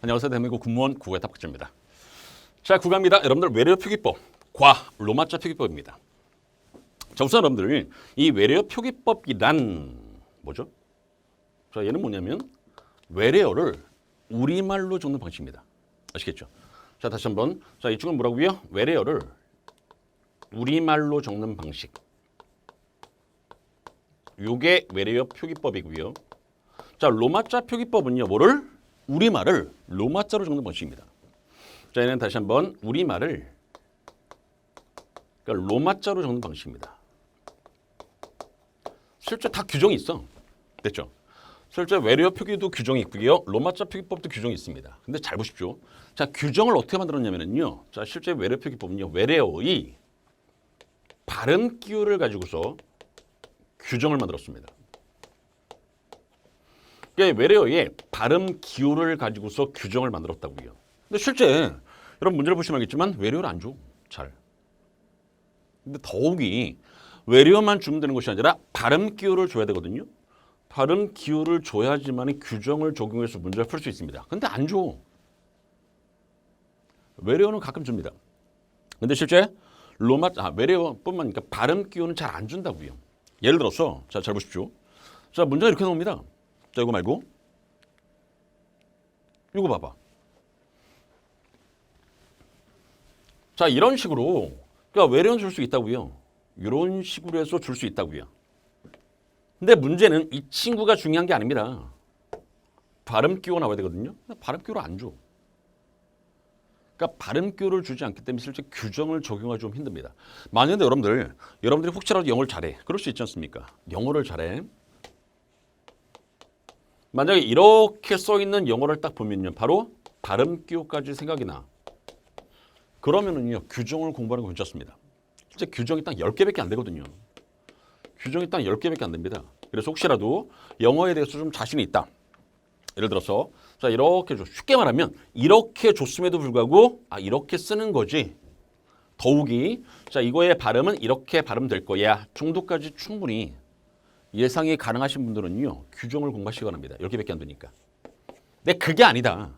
안녕하세요. 대한민국 군무원 국어의 탑박자입니다. 자, 국어입니다. 여러분들 외래어 표기법, 과 로마자 표기법입니다. 자, 우선 여러분들 이 외래어 표기법이란 뭐죠? 자, 얘는 뭐냐면 외래어를 우리말로 적는 방식입니다. 아시겠죠? 자, 다시 한번. 자, 이 친구는 뭐라고요? 외래어를 우리말로 적는 방식. 요게 외래어 표기법이고요. 자, 로마자 표기법은요. 뭐를? 우리말을 로마자로 적는 방식입니다. 자, 얘는 다시 한번 우리말을 그러니까 로마자로 적는 방식입니다. 실제 다 규정이 있어. 됐죠? 실제 외래어 표기도 규정이 있고요. 로마자 표기법도 규정이 있습니다. 근데 잘 보십시오. 자, 규정을 어떻게 만들었냐면요. 자, 실제 외래어 표기법은요. 외래어의 발음 기호를 가지고서 규정을 만들었습니다. 그러니까 외래어의 발음 기호를 가지고서 규정을 만들었다고요. 근데 실제 여러분 문제를 보시면 알겠지만 외래어를 안 줘. 잘. 근데 더욱이 외래어만 주면 되는 것이 아니라 발음 기호를 줘야 되거든요. 발음 기호를 줘야지만 규정을 적용해서 문제를 풀 수 있습니다. 근데 안 줘. 외래어는 가끔 줍니다. 근데 실제 외래어뿐만 아니라 발음 기호는 잘 안 준다고요. 예를 들어서 자, 잘 보십시오. 자, 문제가 이렇게 나옵니다. 자, 이거 말고 이거 봐봐. 자, 이런 식으로 그러니까 외래어는 줄 수 있다고요. 이런 식으로 해서 줄 수 있다고요. 근데 문제는 이 친구가 중요한 게 아닙니다. 발음 기호가 나와야 되거든요. 근데 발음 기호를 안 줘. 그러니까 발음 기호를 주지 않기 때문에 실제 규정을 적용하기 좀 힘듭니다. 만약에 여러분들이 혹시라도 영어를 잘해. 그럴 수 있지 않습니까? 영어를 잘해. 만약에 이렇게 써 있는 영어를 딱 보면요. 바로 발음 기호까지 생각이 나. 그러면은요. 규정을 공부하는 거 괜찮습니다. 실제 규정이 딱 10개밖에 안 되거든요. 규정이 딱 10개밖에 안 됩니다. 그래서 혹시라도 영어에 대해서 좀 자신이 있다. 예를 들어서 자, 이렇게 쉽게 말하면 이렇게 줬음에도 불구하고 이렇게 쓰는 거지. 더욱이 자, 이거의 발음은 이렇게 발음될 거야. 정도까지 충분히 예상이 가능하신 분들은요. 규정을 공부하시기 바랍니다. 10개밖에 안 되니까. 근데 그게 아니다.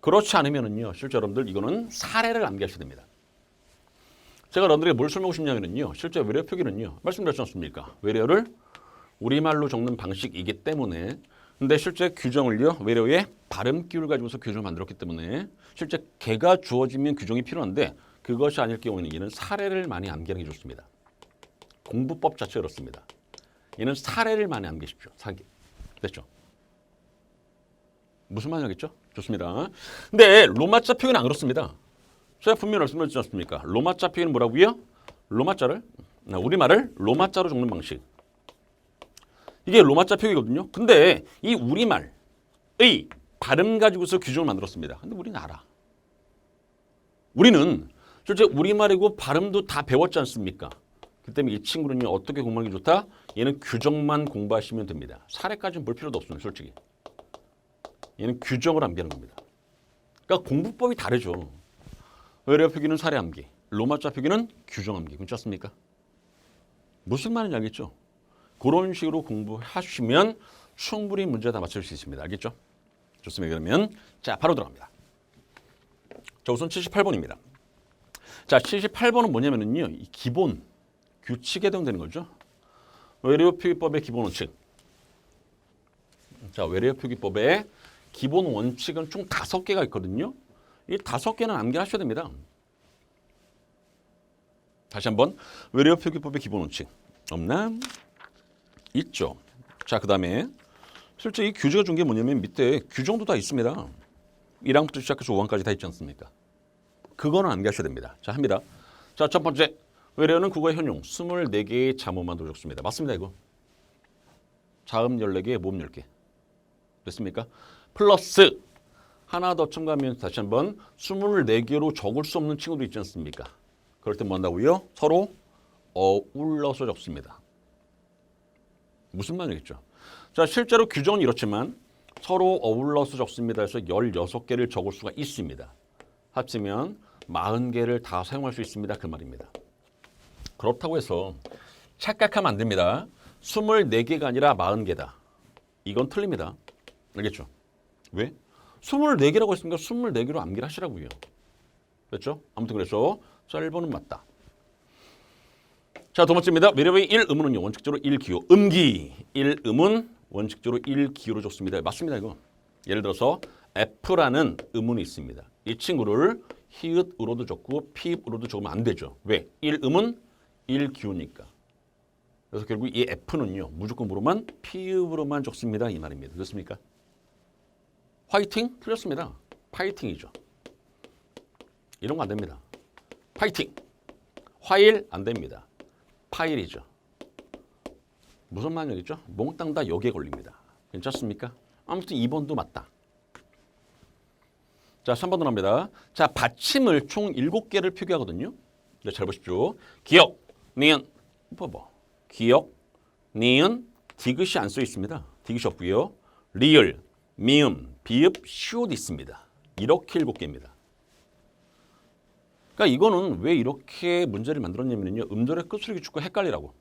그렇지 않으면은요. 실제 여러분들 이거는 사례를 암기하셔야 됩니다. 제가 여러분들에게 뭘 설명하고 싶냐면요. 실제 외래어 표기는요. 말씀드렸지 않습니까? 외래어를 우리말로 적는 방식이기 때문에 근데 실제 규정을요. 외래어의 발음 기호를 가지고서 규정을 만들었기 때문에 실제 개가 주어지면 규정이 필요한데 그것이 아닐 경우에는 얘는 사례를 많이 암기하는 게 좋습니다. 공부법 자체가 그렇습니다. 얘는 사례를 많이 암기하십시오. 됐죠? 무슨 말이겠죠? 좋습니다. 근데 로마자 표기는 안 그렇습니다. 제가 분명히 말씀드렸지 않습니까? 로마자 표기는 뭐라고요? 우리말을 로마자로 적는 방식. 이게 로마자 표기거든요. 근데 이 우리말의 발음 가지고서 규정을 만들었습니다. 근데 우리는 알아. 우리는 실제 우리말이고 발음도 다 배웠지 않습니까? 그 때문에 이 친구는요. 어떻게 공부하는 게 좋다? 얘는 규정만 공부하시면 됩니다. 사례까지는 볼 필요도 없습니다. 솔직히. 얘는 규정을 암기하는 겁니다. 그러니까 공부법이 다르죠. 외래어 표기는 사례 암기, 로마자 표기는 규정 암기. 괜찮습니까? 무슨 말인지 알겠죠? 그런 식으로 공부하시면 충분히 문제 다 맞출 수 있습니다. 알겠죠? 좋습니다. 그러면 자, 바로 들어갑니다. 자, 우선 78번입니다. 자, 78번은 뭐냐면요. 이 기본 규칙에 해당되는 거죠. 외래어 표기법의 기본 원칙. 자, 외래어 표기법의 기본 원칙은 총 5개가 있거든요. 이 5개는 암기하셔야 됩니다. 다시 한번 외래어 표기법의 기본 원칙. 없나? 있죠. 자, 그 다음에 실제 이 규제가 준 게 뭐냐면 밑에 규정도 다 있습니다. 1항부터 시작해서 5항까지 다 있지 않습니까? 그거는 암기하셔야 됩니다. 자, 합니다. 자, 첫 번째. 외래어는 국어의 현용 24개의 자모만 적습니다. 맞습니다, 이거. 자음 14개, 모음 10개. 됐습니까? 플러스 하나 더 첨가하면 다시 한번 24개로 적을 수 없는 친구도 있지 않습니까? 그럴 때 뭐 한다고요? 서로 어울러서 적습니다. 무슨 말이겠죠? 자, 실제로 규정은 이렇지만 서로 어울러서 적습니다 해서 16개를 적을 수가 있습니다. 합치면 40개를 다 사용할 수 있습니다. 그 말입니다. 그렇다고 해서 착각하면 안 됩니다. 24개가 아니라 40개다. 이건 틀립니다. 알겠죠? 왜? 24개라고 했으니까 24개로 암기를 하시라고요. 됐죠? 아무튼 그래서 자 1번은 맞다. 자, 두 번째입니다. 외래어의 1음은요. 원칙적으로 1기호. 음기. 1음은 원칙적으로 1기호로 줬습니다. 맞습니다, 이거. 예를 들어서 F라는 음운이 있습니다. 이 친구를 히읗으로도 적고 피읍으로도 적으면 안 되죠. 왜? 1음은 1기호니까. 그래서 결국 이 F는요. 무조건 뭐로만? 피읍으로만 적습니다. 이 말입니다. 그렇습니까? 화이팅? 틀렸습니다. 파이팅이죠. 이런 거 안 됩니다. 파이팅. 화일 안 됩니다. 파일이죠. 무슨 말이겠죠? 몽땅 다 여기에 걸립니다. 괜찮습니까? 아무튼 2번도 맞다. 자, 3번으로 합니다. 자, 받침을 총 7개를 표기하거든요. 네, 잘 보십시오. 기역, 니은, 봐봐. 기역, 니은, 디귿이 안 써 있습니다. 디귿이 없고요. 리을, 미음, 비읍, 시옷 있습니다. 이렇게 7개입니다. 그러니까 이거는 왜 이렇게 문제를 만들었냐면요. 음절의 끝소리 규칙과 헷갈리라고.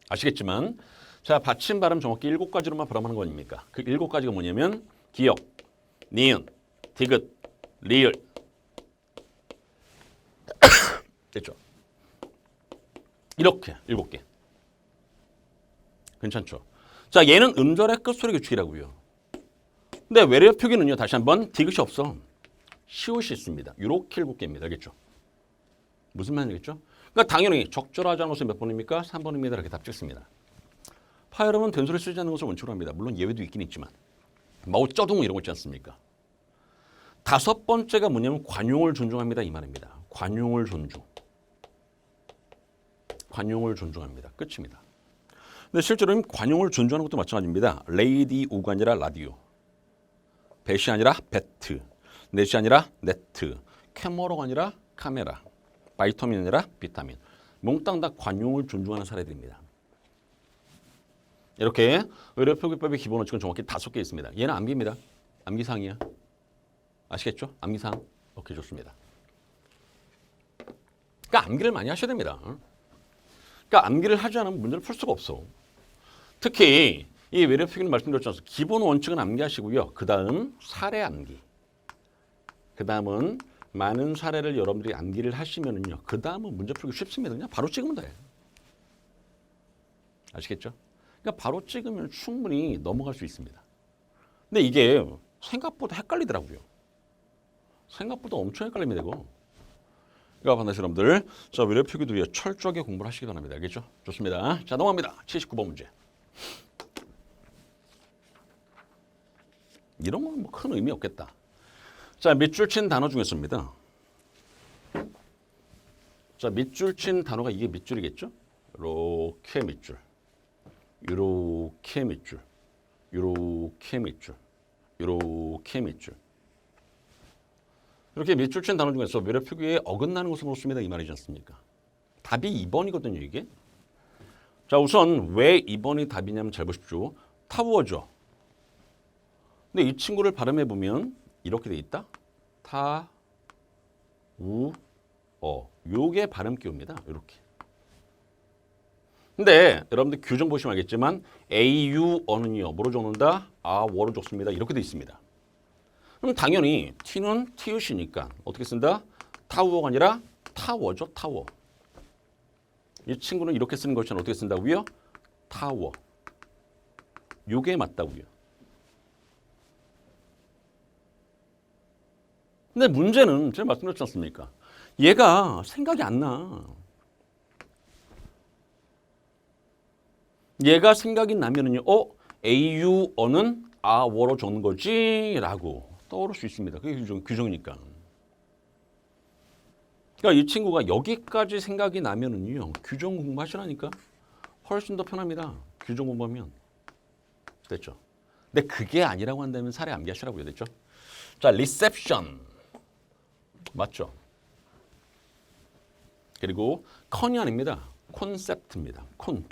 아시겠지만 자, 받침 발음 정확히 7가지로만 발음하는 거 아닙니까? 그 7가지가 뭐냐면 기역, 니은, 디귿, 리을. 됐죠? 이렇게 7개. 괜찮죠? 자, 얘는 음절의 끝소리 규칙이라고요. 근데 외래어 표기는요. 다시 한번 디귿이 없어. 시옷이 있습니다. 이렇게 7개입니다. 알겠죠? 무슨 말이겠죠? 그러니까 당연히 적절하지 않은 것은 몇 번입니까? 3번입니다. 이렇게 답 찍습니다. 파열음은 된소리 쓰지 않는 것을 원칙으로 합니다. 물론 예외도 있긴 있지만. 마오쩌둥 이런 거 있지 않습니까? 5번째가 뭐냐면 관용을 존중합니다. 이 말입니다. 관용을 존중. 관용을 존중합니다. 끝입니다. 근데 실제로는 관용을 존중하는 것도 마찬가지입니다. 레이디우가 아니라 라디오. 벳이 아니라 배트. 넷이 아니라 네트. 캐머러가 아니라 카메라. 바이터민이 아니라 비타민. 몽땅 다 관용을 존중하는 사례들입니다. 이렇게 외래어 표기법의 기본 원칙은 정확히 5개 있습니다. 얘는 암기입니다. 암기사항이야. 아시겠죠? 암기사항. 오케이, 좋습니다. 그러니까 암기를 많이 하셔야 됩니다. 그러니까 암기를 하지 않으면 문제를 풀 수가 없어. 특히 이 외래어 표기는 말씀드렸지 않습니까? 기본 원칙은 암기하시고요. 그 다음 사례 암기. 그 다음은 많은 사례를 여러분들이 암기를 하시면은요. 그 다음은 문제 풀기 쉽습니다. 그냥 바로 찍으면 돼. 아시겠죠? 그러니까 바로 찍으면 충분히 넘어갈 수 있습니다. 근데 이게 생각보다 헷갈리더라고요. 생각보다 엄청 헷갈립니다, 이거. 그러니까 반드시 여러분들 자, 외래어 표기도 위해 철저하게 공부를 하시기 바랍니다. 알겠죠? 좋습니다. 자, 넘어갑니다. 79번 문제. 이런 건 뭐 큰 의미 없겠다. 자, 밑줄 친 단어 중에서입니다. 자, 밑줄 친 단어가 이게 밑줄이겠죠? 이렇게 밑줄. 이렇게 밑줄. 이렇게 밑줄. 이렇게 밑줄. 이렇게 밑줄 친 단어 중에서 외래어 표기에 어긋나는 것을 묻습니다. 이 말이지 않습니까? 답이 2번이거든요, 이게. 자, 우선 왜 2번이 답이냐면 잘 보십시오. 타워죠. 근데 이 친구를 발음해 보면 이렇게 돼 있다. 타, 우, 어. 요게 발음 기호입니다. 이렇게. 근데 여러분들 규정 보시면 알겠지만 AU어는요. 뭐로 적는다? 아워로 적습니다. 이렇게 돼 있습니다. 그럼 당연히 T는 티읕이니까 어떻게 쓴다? 타워가 아니라 타워죠. 타워. 이 친구는 이렇게 쓰는 것처럼 어떻게 쓴다고요? 타워. 요게 맞다고요. 근데 문제는 제가 말씀드렸지 않습니까? 얘가 생각이 안 나. 얘가 생각이 나면은요, AU어는 아워로 적는 거지? 라고 떠오를 수 있습니다. 그게 규정이니까. 그러니까 이 친구가 여기까지 생각이 나면은요, 규정 공부하시라니까 훨씬 더 편합니다. 규정 공부하면. 됐죠? 근데 그게 아니라고 한다면 사례 암기하시라고요. 됐죠? 자, 리셉션. 맞죠? 그리고 컨이 아닙니다. 콘셉트입니다. 콘.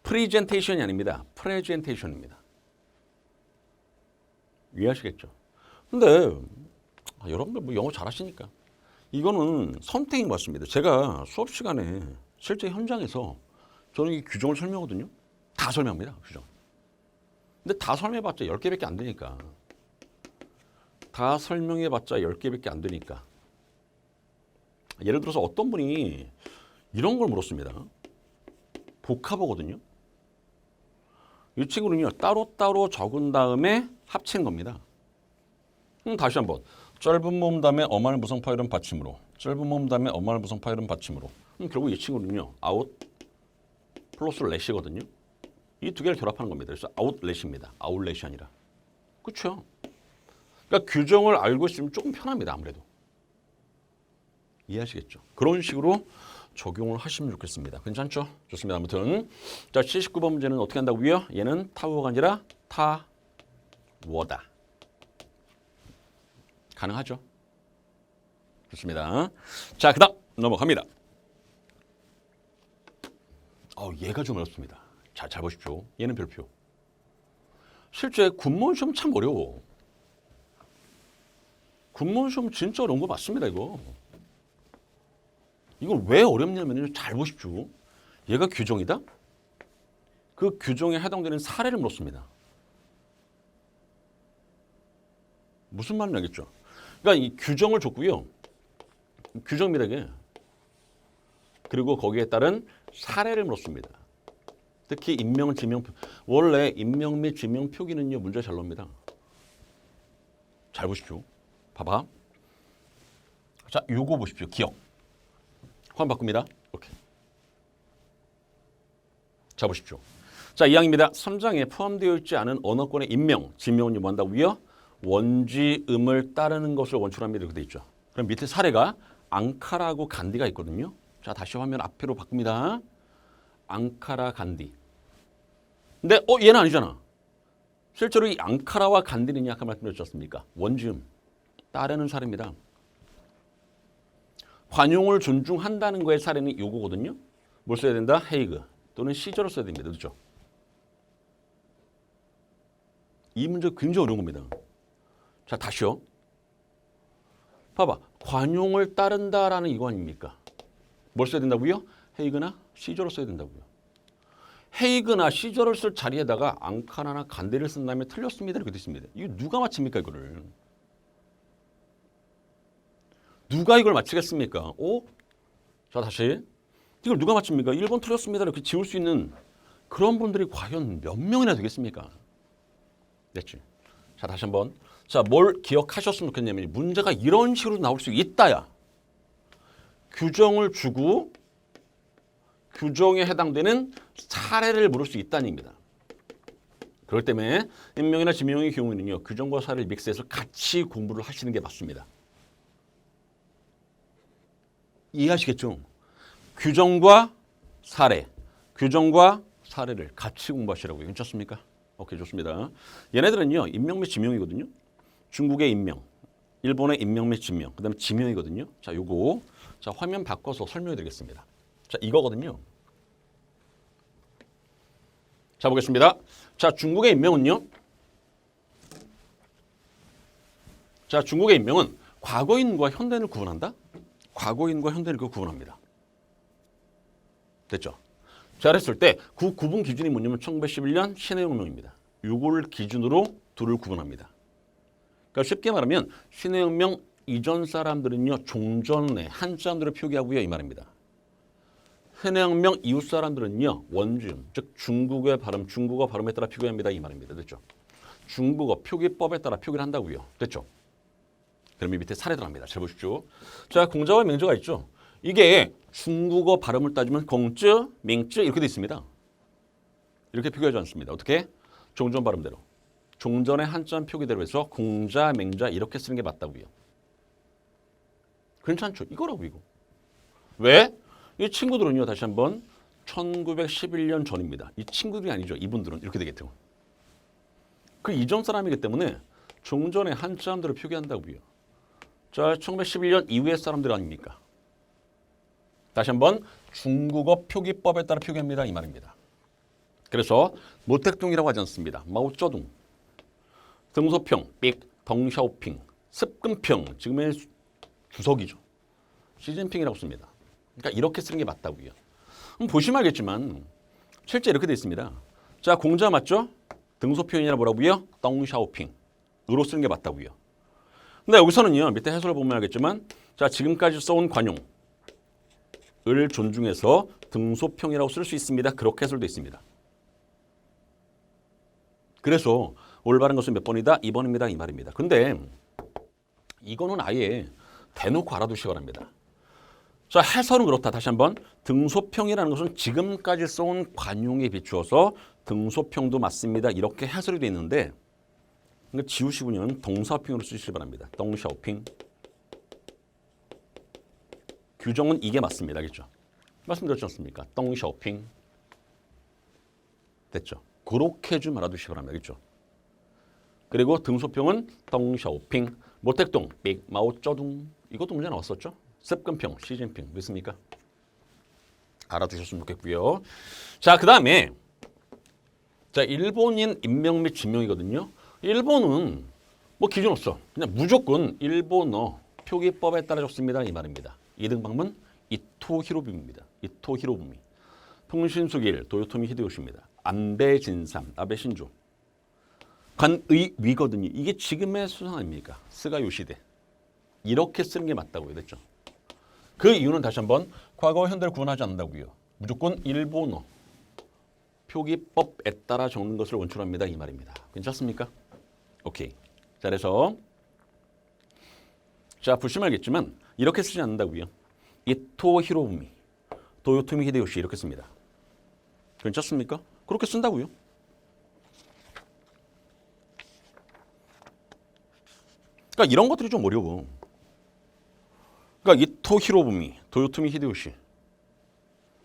프리젠테이션이 아닙니다. 프레젠테이션입니다. 이해하시겠죠? 근데 여러분들 뭐 영어 잘하시니까 이거는 선택인 것 같습니다. 제가 수업 시간에 실제 현장에서 저는 이 규정을 설명하거든요. 다 설명합니다. 규정. 근데 다 설명해봤자 10개밖에 안 되니까. 다 설명해봤자 10개밖에 안 되니까. 예를 들어서 어떤 분이 이런 걸 물었습니다. 복합어거든요. 이 친구는요. 따로따로 적은 다음에 합친 겁니다. 다시 한번. 짧은 모음 다음에 어말 무성파 이런 받침으로. 짧은 모음 다음에 어말 무성파 이런 받침으로. 결국 이 친구는요. 아웃 플러스 렛이거든요. 이 두 개를 결합하는 겁니다. 그래서 아웃렛입니다. 아웃렛이 아니라. 그렇죠? 그러니까 규정을 알고 있으면 조금 편합니다. 아무래도. 이해하시겠죠? 그런 식으로 적용을 하시면 좋겠습니다. 괜찮죠? 좋습니다. 아무튼 자 79번 문제는 어떻게 한다고요? 얘는 타워가 아니라 타워다. 가능하죠? 좋습니다. 자, 그다음 넘어갑니다. 얘가 좀 어렵습니다. 자, 잘 보십시오. 얘는 별표. 실제 군무원 시험 참 어려워. 군무원 시험 진짜 어려운 거 맞습니다, 이거. 이걸 왜 어렵냐면요. 잘 보십시오. 얘가 규정이다? 그 규정에 해당되는 사례를 물었습니다. 무슨 말인지 알겠죠? 그러니까 이 규정을 줬고요. 규정입니다, 이게. 그리고 거기에 따른 사례를 물었습니다. 특히 인명, 지명표. 원래 인명 및 지명 표기는요. 문제 잘 나옵니다. 잘 보십시오. 봐봐. 자, 요거 보십시오. 기억. 화면 바꿉니다. 이렇게. 자, 보십시오. 자, 2항입니다. 3장에 포함되어 있지 않은 언어권의 인명, 지명은 뭐 한다고요? 원지음을 따르는 것을 원칙합니다. 이렇게 돼 있죠. 그럼 밑에 사례가 앙카라하고 간디가 있거든요. 자, 다시 화면 앞으로 바꿉니다. 앙카라, 간디. 근데 얘는 아니잖아. 실제로 이 앙카라와 간디는 아까 말씀드렸지 않습니까? 원지음, 따르는 사례입니다. 관용을 존중한다는 거의 사례는 요거거든요. 뭘 써야 된다? 헤이그 또는 시저를 써야 됩니다. 그렇죠? 이 문제 굉장히 어려운 겁니다. 자, 다시요. 봐봐. 관용을 따른다라는 이거 아닙니까? 뭘 써야 된다고요? 헤이그나 시저를 써야 된다고요. 헤이그나 시저를 쓸 자리에다가 앙카라나 간디를 쓴 다음에 틀렸습니다. 이렇게 돼 있습니다. 이거 누가 맞춥니까, 이거를? 누가 이걸 맞히겠습니까? 자, 다시. 이걸 누가 맞춥니까? 1번 틀렸습니다. 이렇게 지울 수 있는 그런 분들이 과연 몇 명이나 되겠습니까? 됐지? 자, 다시 한번. 자, 뭘 기억하셨으면 좋겠냐면 문제가 이런 식으로 나올 수 있다야. 규정을 주고 규정에 해당되는 사례를 물을 수 있다는 얘기입니다. 그렇기 때문에 인명이나 지명의 경우에는요. 규정과 사례를 믹스해서 같이 공부를 하시는 게 맞습니다. 이해하시겠죠? 규정과 사례, 규정과 사례를 같이 공부하시라고요. 괜찮습니까? 오케이, 좋습니다. 얘네들은요. 인명 및 지명이거든요. 중국의 인명, 일본의 인명 및 지명, 그 다음에 지명이거든요. 자, 요거 자 화면 바꿔서 설명해 드리겠습니다. 자, 이거거든요. 자, 보겠습니다. 자, 중국의 인명은요. 자, 중국의 인명은 과거인과 현대인을 구분한다. 과거인과 현대인을 구분합니다. 됐죠? 자, 그랬을 때 그 구분 기준이 뭐냐면 1911년 신해혁명입니다. 요걸 기준으로 둘을 구분합니다. 그러니까 쉽게 말하면 신해혁명 이전 사람들은요. 종전에 한자음들을 표기하고요. 이 말입니다. 신해혁명 이후 사람들은요. 원주음, 즉 중국의 발음, 중국어 발음에 따라 표기합니다. 이 말입니다. 됐죠? 중국어 표기법에 따라 표기를 한다고요. 됐죠? 그러면 밑에 사례 들어갑니다. 잘 보십시오. 자, 공자와 명자가 있죠. 이게 중국어 발음을 따지면 공쯔, 맹쯔 이렇게 돼 있습니다. 이렇게 표기하지 않습니다. 어떻게? 종전 발음대로. 종전의 한자음 표기대로 해서 공자, 맹자 이렇게 쓰는 게 맞다고요. 괜찮죠? 이거라고 이거. 왜? 이 친구들은요. 다시 한번 1911년 전입니다. 이 친구들이 아니죠. 이분들은 이렇게 되겠죠. 그 이전 사람이기 때문에 종전의 한자음대로 표기한다고요. 자, 1911년 이후의 사람들 아닙니까? 다시 한번 중국어 표기법에 따라 표기합니다. 이 말입니다. 그래서 모택동이라고 하지 않습니다. 마오쩌둥, 등소평, 삑, 덩샤오핑, 습근평, 지금의 주석이죠. 시진핑이라고 씁니다. 그러니까 이렇게 쓰는 게 맞다고요. 보시면 알겠지만 실제 이렇게 돼 있습니다. 자, 공자 맞죠? 등소 표현이라 뭐라고요? 덩샤오핑으로 쓰는 게 맞다고요. 근데 여기서는요. 밑에 해설을 보면 알겠지만 자 지금까지 써온 관용을 존중해서 등소평이라고 쓸 수 있습니다. 그렇게 해설도 있습니다. 그래서 올바른 것은 몇 번이다? 2번입니다. 이 말입니다. 근데 이거는 아예 대놓고 알아두시기 바랍니다. 자, 해설은 그렇다. 다시 한번 등소평이라는 것은 지금까지 써온 관용에 비추어서 등소평도 맞습니다. 이렇게 해설이 되어 있는데 지우시고는 동사평으로 쓰시기 바랍니다. 덩샤오핑. 규정은 이게 맞습니다. 알겠죠? 말씀드렸지 않습니까? 덩샤오핑. 됐죠? 그렇게 좀 알아두시기 바랍니다. 알겠죠? 그리고 등소평은 덩샤오핑. 모택동, 빅마오쩌둥. 이것도 문제 나왔었죠? 습근평, 시진핑. 믿습니까? 알아두셨으면 좋겠고요. 자, 그 다음에 자 일본인 인명 및 지명이거든요. 일본은 뭐 기준 없어. 그냥 무조건 일본어 표기법에 따라 적습니다. 이 말입니다. 2등 방문 이토 히로부미입니다. 이토 히로부미. 통신수길 도요토미 히데요시입니다. 안배 진삼 아베 신조. 관의위거든요. 이게 지금의 수상 아닙니까? 스가 요시대. 이렇게 쓰는 게 맞다고요. 됐죠? 그 이유는 다시 한번 과거와 현대를 구분하지 않는다고요. 무조건 일본어 표기법에 따라 적는 것을 원칙합니다. 이 말입니다. 괜찮습니까? 오케이. 자, 그래서 자 보시면 알겠지만 이렇게 쓰지 않는다고요. 이토 히로부미, 도요토미 히데요시 이렇게 씁니다. 괜찮습니까? 그렇게 쓴다고요. 그러니까 이런 것들이 좀 어려워. 그러니까 이토 히로부미, 도요토미 히데요시.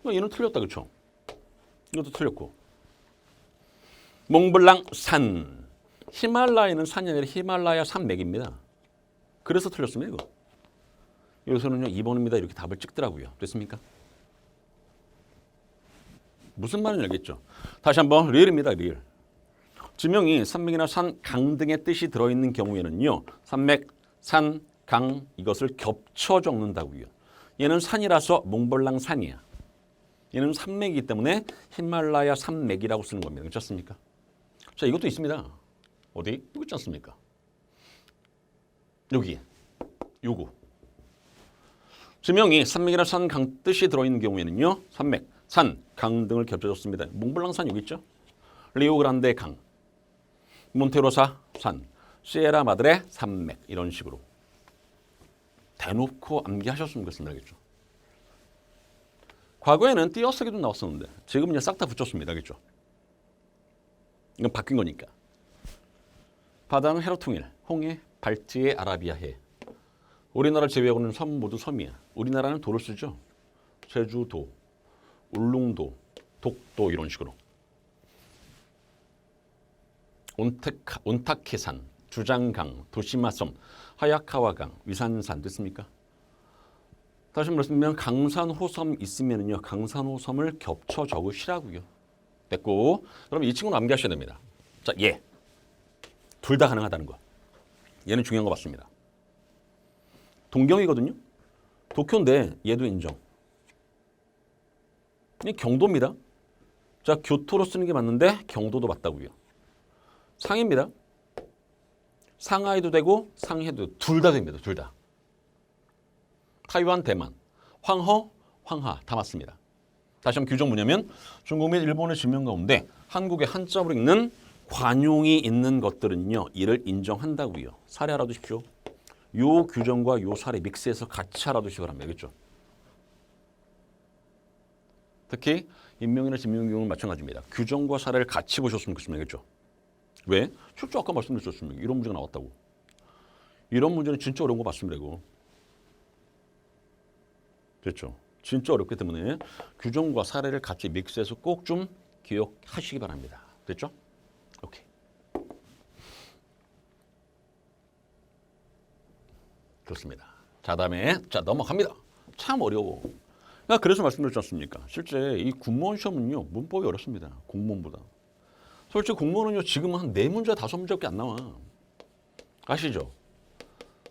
그러니까 얘는 틀렸다, 그렇죠? 이것도 틀렸고. 몽블랑 산. 히말라야는 산이 아니라 히말라야 산맥입니다. 그래서 틀렸습니다, 이거. 여기서는요, 2번입니다. 이렇게 답을 찍더라고요. 됐습니까? 무슨 말인지 알겠죠? 다시 한번 리을입니다, 리을. 지명이 산맥이나 산, 강 등의 뜻이 들어있는 경우에는요. 산맥, 산, 강 이것을 겹쳐 적는다고요. 얘는 산이라서 몽블랑 산이야. 얘는 산맥이기 때문에 히말라야 산맥이라고 쓰는 겁니다. 괜찮습니까? 자, 이것도 있습니다. 어디? 여기 있지 않습니까? 여기. 요거. 지명이 산맥이나 산, 강 뜻이 들어있는 경우에는요. 산맥, 산, 강 등을 겹쳐줬습니다. 몽블랑산 여기 있죠? 리오그란데 강, 몬테로사 산, 시에라 마드레 산맥 이런 식으로 대놓고 암기하셨으면 좋겠습니다. 알겠죠? 과거에는 띄어쓰기도 나왔었는데 지금은 싹 다 붙였습니다. 알겠죠? 이건 바뀐 거니까. 바다는 해로 통일, 홍해, 발트해, 아라비아해. 우리나라 제외하고는 섬 모두 섬이야. 우리나라는 도를 쓰죠. 제주도, 울릉도, 독도 이런 식으로. 온타케산, 주장강, 도시마섬, 하야카와강, 위산산 됐습니까? 다시 말씀드리면 강산호섬 있으면요. 강산호섬을 겹쳐 적으시라고요. 됐고 그럼 이 친구는 암기하셔야 됩니다. 자, 얘. 둘 다 가능하다는 거. 얘는 중요한 거 맞습니다. 동경이거든요. 도쿄인데 얘도 인정. 이 경도입니다. 자, 교토로 쓰는 게 맞는데 경도도 맞다고요. 상해입니다. 상하이도 되고 상해도 둘 다 됩니다. 둘 다. 타이완, 대만, 황허, 황하 다 맞습니다. 다시 한번 규정 뭐냐면 중국 및 일본의 지명 가운데 한국의 한자로 읽는 관용이 있는 것들은요. 이를 인정한다고요. 사례 알아두십시오. 요 규정과 요 사례 믹스해서 같이 알아두시기 바랍니다. 알겠죠? 특히 인명이나 지명 경우는 마찬가지입니다. 규정과 사례를 같이 보셨으면 좋겠습니다. 알겠죠? 왜? 실제 아까 말씀드렸습니다. 이런 문제가 나왔다고. 이런 문제는 진짜 어려운 거 맞습니다. 이거. 됐죠? 진짜 어렵기 때문에 규정과 사례를 같이 믹스해서 꼭 좀 기억하시기 바랍니다. 됐죠? 오케이. 좋습니다. 자, 다음에 자 넘어갑니다. 참 어려워. 그래서 말씀드렸지 않습니까? 실제 이 공무원 시험은요. 문법이 어렵습니다. 공무원보다. 솔직히 공무원은요. 지금 한 4문제, 5문제밖에 안 나와. 아시죠?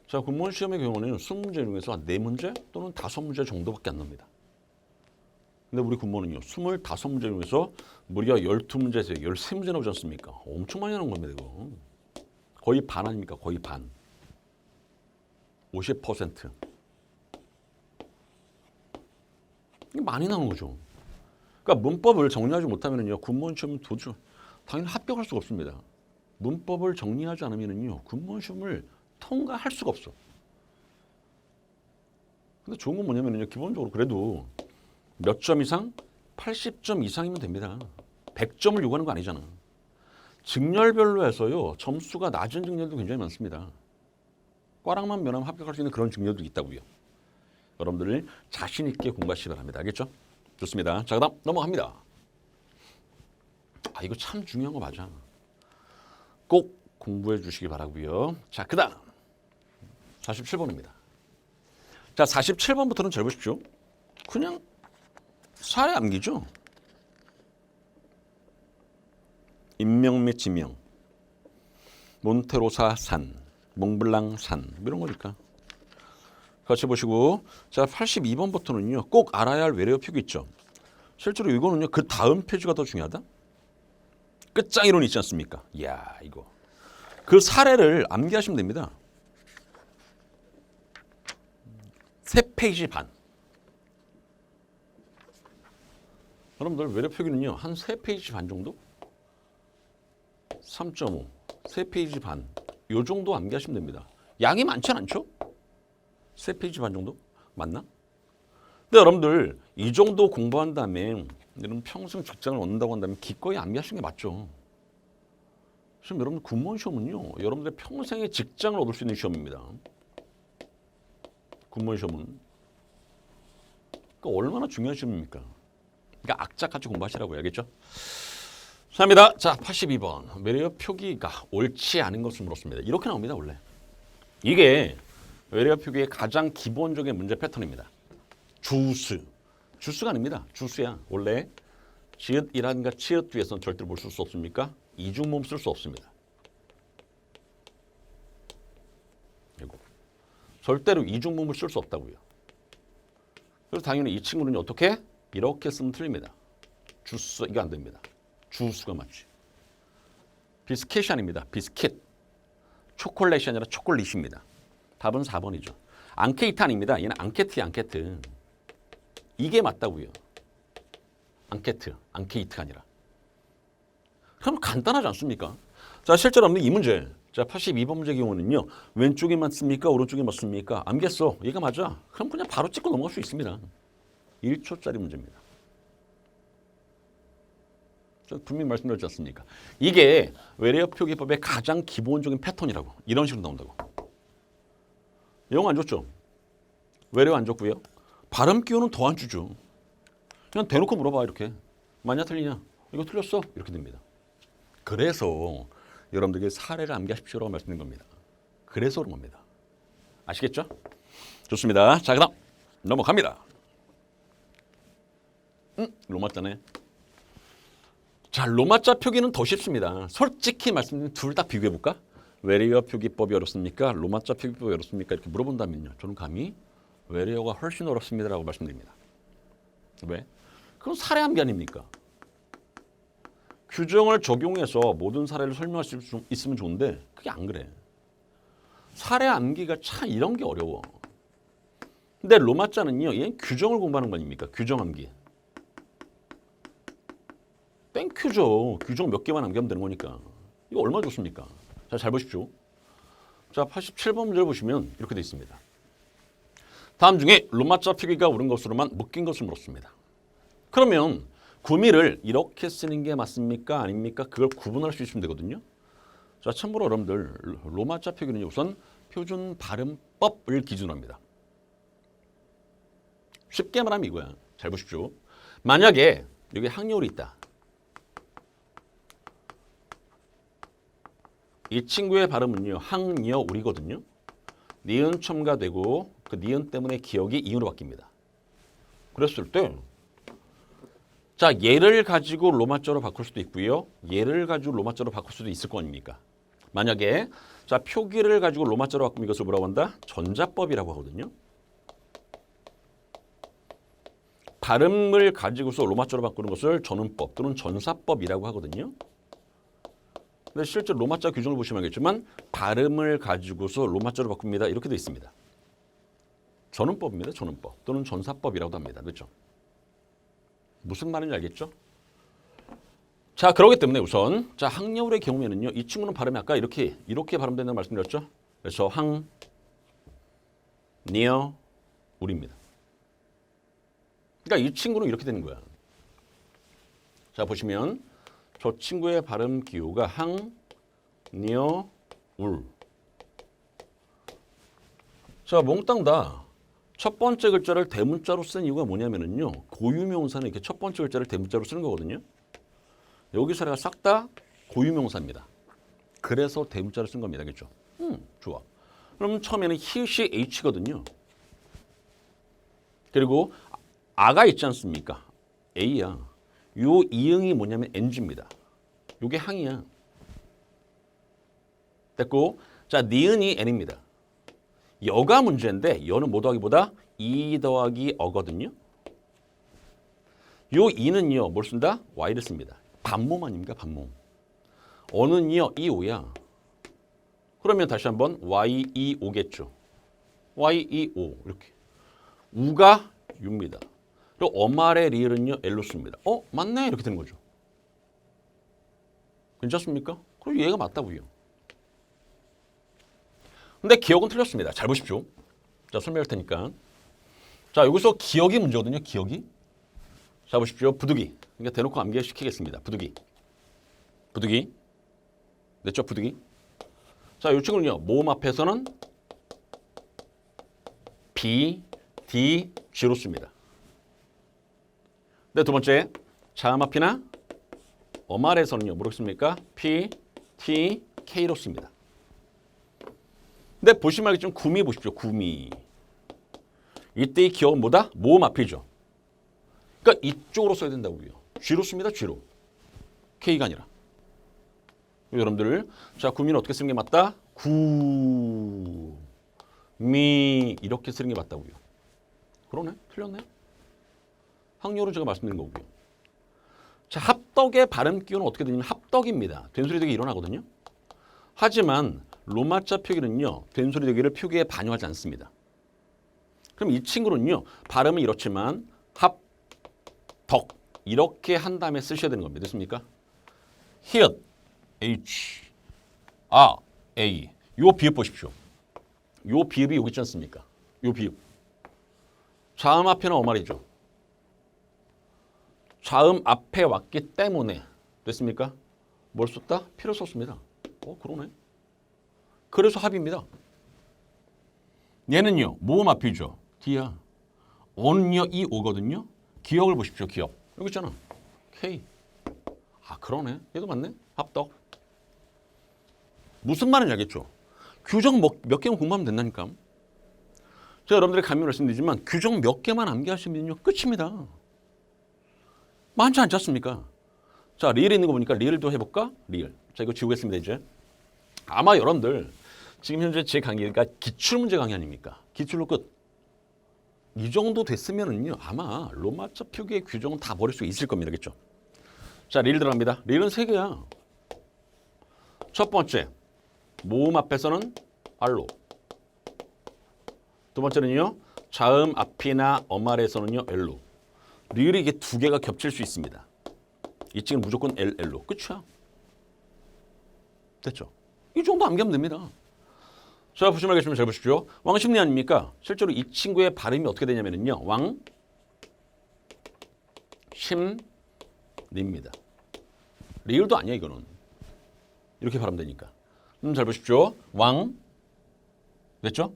자, 공무원 시험의 경우는 20문제 중에서 한 4문제 또는 5문제 정도밖에 안 납니다. 근데 우리 군모는요. 25문제 중에서 무려 12문제에서 13문제 나오지 않습니까? 엄청 많이 나오는 겁니다. 이거. 거의 반 아닙니까? 거의 반. 50%. 이게 많이 나오는 거죠. 그러니까 문법을 정리하지 못하면요. 군무원 시험 도중 당연히 합격할 수가 없습니다. 문법을 정리하지 않으면요. 군무원 시험을 통과할 수가 없어. 근데 좋은 건 뭐냐면요. 기본적으로 그래도 몇 점 이상? 80점 이상이면 됩니다. 100점을 요구하는 거 아니잖아. 직렬별로 해서요. 점수가 낮은 직렬도 굉장히 많습니다. 꽈락만 면하면 합격할 수 있는 그런 직렬도 있다고요. 여러분들 자신 있게 공부하시기 바랍니다. 알겠죠? 좋습니다. 자, 그다음 넘어갑니다. 이거 참 중요한 거 맞아. 꼭 공부해 주시기 바라고요. 자, 그다음 47번입니다. 자, 47번부터는 잘 보십시오. 그냥 사례 암기죠. 인명 및 지명, 몬테로사 산, 몽블랑 산 이런 거니까. 같이 보시고 자 82번부터는요. 꼭 알아야 할 외래어 표기 있죠. 실제로 이거는요. 그 다음 페이지가 더 중요하다. 끝장이론 있지 않습니까? 이야 이거. 그 사례를 암기하시면 됩니다. 3페이지 반. 여러분들 외래어 표기는요. 한 3페이지 반 정도? 3.5, 3페이지 반. 요 정도 암기하시면 됩니다. 양이 많지 않죠? 3페이지 반 정도? 맞나? 근데 여러분들 이 정도 공부한 다음에 여러분 평생 직장을 얻는다고 한다면 기꺼이 암기하시는 게 맞죠. 지금 여러분들 군무원 시험은요. 여러분들 평생의 직장을 얻을 수 있는 시험입니다. 군무원 시험은. 그러니까 얼마나 중요한 시험입니까? 그러니까 악착같이 공부하시라고요. 알겠죠? 감사합니다. 자, 82번. 외래어 표기가 옳지 않은 것을 물었습니다. 이렇게 나옵니다. 원래. 이게 외래어 표기의 가장 기본적인 문제 패턴입니다. 주수. 주수가 아닙니다. 주수야. 원래 지읒이라든가 치읒 뒤에서는 절대로 뭘 쓸 수 없습니까? 이중모음 쓸 수 없습니다. 그리고 절대로 이중모음을 쓸 수 없다고요. 그래서 당연히 이 친구는 어떻게? 이렇게 쓰면 틀립니다. 주수. 이거 안 됩니다. 주수가 맞지. 비스켓이 아닙니다. 비스킷. 초콜릿이 아니라 초콜릿입니다. 답은 4번이죠. 앙케이트 아닙니다. 얘는 앙케트야, 앙케트. 이게 맞다고요. 앙케트, 앙케이트가 아니라. 그럼 간단하지 않습니까? 자, 실제로 없는 이 문제. 자, 82번 문제 경우는요. 왼쪽이 맞습니까? 오른쪽이 맞습니까? 암겠어. 얘가 맞아. 그럼 그냥 바로 찍고 넘어갈 수 있습니다. 1초짜리 문제입니다. 분명히 말씀드렸지 않습니까? 이게 외래어 표기법의 가장 기본적인 패턴이라고. 이런 식으로 나온다고. 영어 안 줬죠? 외래어 안 줬고요. 발음 기호는 더 안 주죠. 그냥 대놓고 물어봐 이렇게. 맞냐 틀리냐? 이거 틀렸어? 이렇게 됩니다. 그래서 여러분들에게 사례를 암기하십시오라고 말씀드린 겁니다. 그래서 그런 겁니다. 아시겠죠? 좋습니다. 자, 그다음 넘어갑니다. 로마자네. 자, 로마자 표기는 더 쉽습니다. 솔직히 말씀드리면 둘 다 비교해볼까? 외래어 표기법이 어렵습니까? 로마자 표기법이 어렵습니까? 이렇게 물어본다면요. 저는 감히 외래어가 훨씬 어렵습니다라고 말씀드립니다. 왜? 그건 사례 암기 아닙니까? 규정을 적용해서 모든 사례를 설명할 수 있으면 좋은데 그게 안 그래. 사례 암기가 참 이런 게 어려워. 근데 로마자는요. 얘는 규정을 공부하는 거 아닙니까? 규정 암기. 땡큐죠. 규정 몇 개만 암기하면 되는 거니까. 이거 얼마나 좋습니까? 자, 잘 보십시오. 자, 87번 문제를 보시면 이렇게 돼 있습니다. 다음 중에 로마자 표기가 옳은 것으로만 묶인 것을 물었습니다. 그러면 구미를 이렇게 쓰는 게 맞습니까? 아닙니까? 그걸 구분할 수 있으면 되거든요. 자, 참고로 여러분들 로마자 표기는 우선 표준 발음법을 기준으로 합니다. 쉽게 말하면 이거야. 잘 보십시오. 만약에 여기 항려울이 있다. 이 친구의 발음은요. 항려울이거든요. 니은 첨가되고 그 니은 때문에 기억이 이으로 바뀝니다. 그랬을 때 자, 얘를 가지고 로마자로 바꿀 수도 있고요. 얘를 가지고 로마자로 바꿀 수도 있을 거 아닙니까? 만약에 자, 표기를 가지고 로마자로 바꾸면 이것을 뭐라고 한다? 전자법이라고 하거든요. 발음을 가지고서 로마자로 바꾸는 것을 전운법 또는 전사법이라고 하거든요. 근데 실제 로마자 규정을 보시면 알겠지만 발음을 가지고서 로마자로 바꿉니다. 이렇게 되어 있습니다. 전운법입니다. 전운법 또는 전사법이라고도 합니다. 그렇죠? 무슨 말인지 알겠죠? 자, 그렇기 때문에 우선 자 항려울의 경우에는요. 이 친구는 발음이 아까 이렇게 발음된다는 말씀드렸죠? 그래서 항려울입니다. 그러니까 이 친구는 이렇게 되는 거야. 자, 보시면 저 친구의 발음 기호가 항려울. 자, 몽땅 다 첫 번째 글자를 대문자로 쓴 이유가 뭐냐면은요. 고유명사는 이렇게 첫 번째 글자를 대문자로 쓰는 거거든요. 여기서 내가 싹 다 고유명사입니다. 그래서 대문자를 쓴 겁니다. 그렇죠? 좋아. 그럼 처음에는 he, h거든요. 그리고 아가 있지 않습니까? a야. 요 이응이 뭐냐면 ng입니다. 요게 항이야. 됐고, 자 니은이 n입니다. 여가 문제인데 여는 뭐 더하기보다 이 더하기 어거든요. 요 이는요 뭘 쓴다? y를 씁니다. 반몸 아닙니까? 반몸. 어는요 이 오야. 그러면 다시 한번 y 이 오겠죠. y 이 오 이렇게. 우가 유입니다. 그리고 어말의 리을은요 L로 씁니다. 맞네 이렇게 되는 거죠. 괜찮습니까? 그럼 얘가 맞다고요. 근데 기억은 틀렸습니다. 잘 보십시오. 자, 설명할 테니까. 자, 여기서 기억이 문제거든요. 기억이. 자, 보십시오. 부득이. 그러니까 대놓고 암기시키겠습니다. 부득이. 부득이. 됐죠? 부득이. 자, 이 친구는요. 모음 앞에서는 B, D, G로 씁니다. 네, 두 번째. 자음 앞이나 어말에서는요. 뭐로 씁니까? P, T, K로 씁니다. 근데 보시면 알겠지만 구미 보십시오. 구미. 이때의 기억은 뭐다? 모음 앞이죠. 그러니까 이쪽으로 써야 된다고요. G로 씁니다. G로. K가 아니라. 여러분들 자 구미는 어떻게 쓰는 게 맞다? 구미 이렇게 쓰는 게 맞다고요. 그러네. 틀렸네. 항려로 제가 말씀드린 거고요. 자 합덕의 발음 기호는 어떻게 되냐면 합덕입니다. 된소리 되기 일어나거든요. 하지만 로마자 표기는요. 된소리 되기를 표기에 반영하지 않습니다. 그럼 이 친구는요. 발음은 이렇지만 합덕 이렇게 한 다음에 쓰셔야 되는 겁니다. 됐습니까? 히읗 H A A 요 비읍 보십시오. 요 비읍이 여기 있지 않습니까? 요 비읍. 자음 앞에는 어말이죠. 자음 앞에 왔기 때문에 됐습니까? 뭘 썼다? 피를 썼습니다. 그러네. 그래서 합입니다. 얘는요. 모음 앞이죠. D야. 어는요. 이 오거든요. 기억을 보십시오. 기억. 여기 있잖아. K. 그러네. 얘도 맞네. 합덕. 무슨 말인지 알겠죠? 규정 몇 개만 공부하면 된다니까. 제가 여러분들의 감히 말씀드리지만 규정 몇 개만 암기하시면요. 끝입니다. 많지 않지 않습니까? 자, 리을에 있는 거 보니까 리을도 해볼까? 리을. 자, 이거 지우겠습니다, 이제. 아마 여러분들 지금 현재 제 강의가 기출문제 강의 아닙니까? 기출로 끝. 이 정도 됐으면은요. 아마 로마자 표기의 규정은 다 버릴 수 있을 겁니다. 그렇죠? 자, 리을 들어갑니다. 리을은 3개야. 첫 번째. 모음 앞에서는 R로. 두 번째는요. 자음 앞이나 어말에서는요. L로. 리을이 이게 2개가 겹칠 수 있습니다. 이 친구는 무조건 L로. 끝이야. 됐죠? 이 정도 암기하면 됩니다. 자, 보시면 알겠지만 잘 보십시오. 왕심리 아닙니까? 실제로 이 친구의 발음이 어떻게 되냐면요. 왕심리입니다. 리을도 아니야, 이거는. 이렇게 발음되니까. 잘 보십시오. 왕. 됐죠?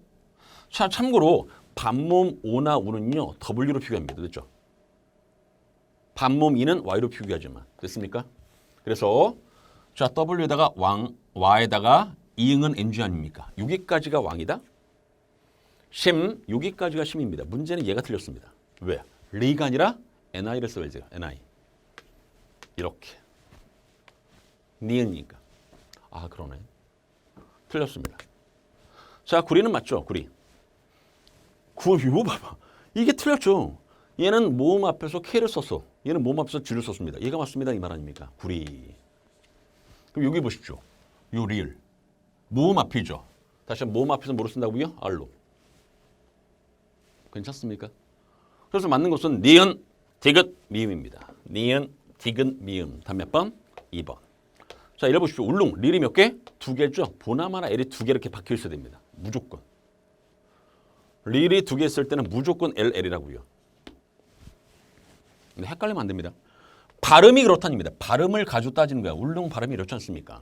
자, 참고로 반몸 오나 우는요. W로 표기합니다. 됐죠? 반몸 이는 Y로 표기하지만. 됐습니까? 그래서 자, W에다가 왕, 와에다가 이응은 NG 아닙니까? 여기까지가 왕이다. 심, 여기까지가 심입니다. 문제는 얘가 틀렸습니다. 왜? 리가 아니라 NI를 써야죠. NI. 이렇게. 니은이니까. 그러네. 틀렸습니다. 자, 구리는 맞죠? 구리. 이거 봐봐. 이게 틀렸죠? 얘는 모음 앞에서 K를 썼어. 얘는 모음 앞에서 G를 썼습니다. 얘가 맞습니다. 이 말 아닙니까? 구리. 그럼 여기 보십시오. 요 리을. 모음 앞이죠. 다시 한번 모음 앞에서 뭐로 쓴다고요? R로. 괜찮습니까? 그래서 맞는 것은 니은, 디귿, 미음입니다. 니은, 디귿, 미음. 답 몇 번? 2번. 자, 이래 보십시오. 울릉, 릴이 몇 개? 2개죠. 보나마나 L이 2개 이렇게 박혀 있어야 됩니다. 무조건. 릴이 2개 있을 때는 무조건 LL이라고요. 근데 헷갈리면 안 됩니다. 발음이 그렇다입니다. 발음을 가지고 따지는 거야. 울릉 발음이 이렇지 않습니까?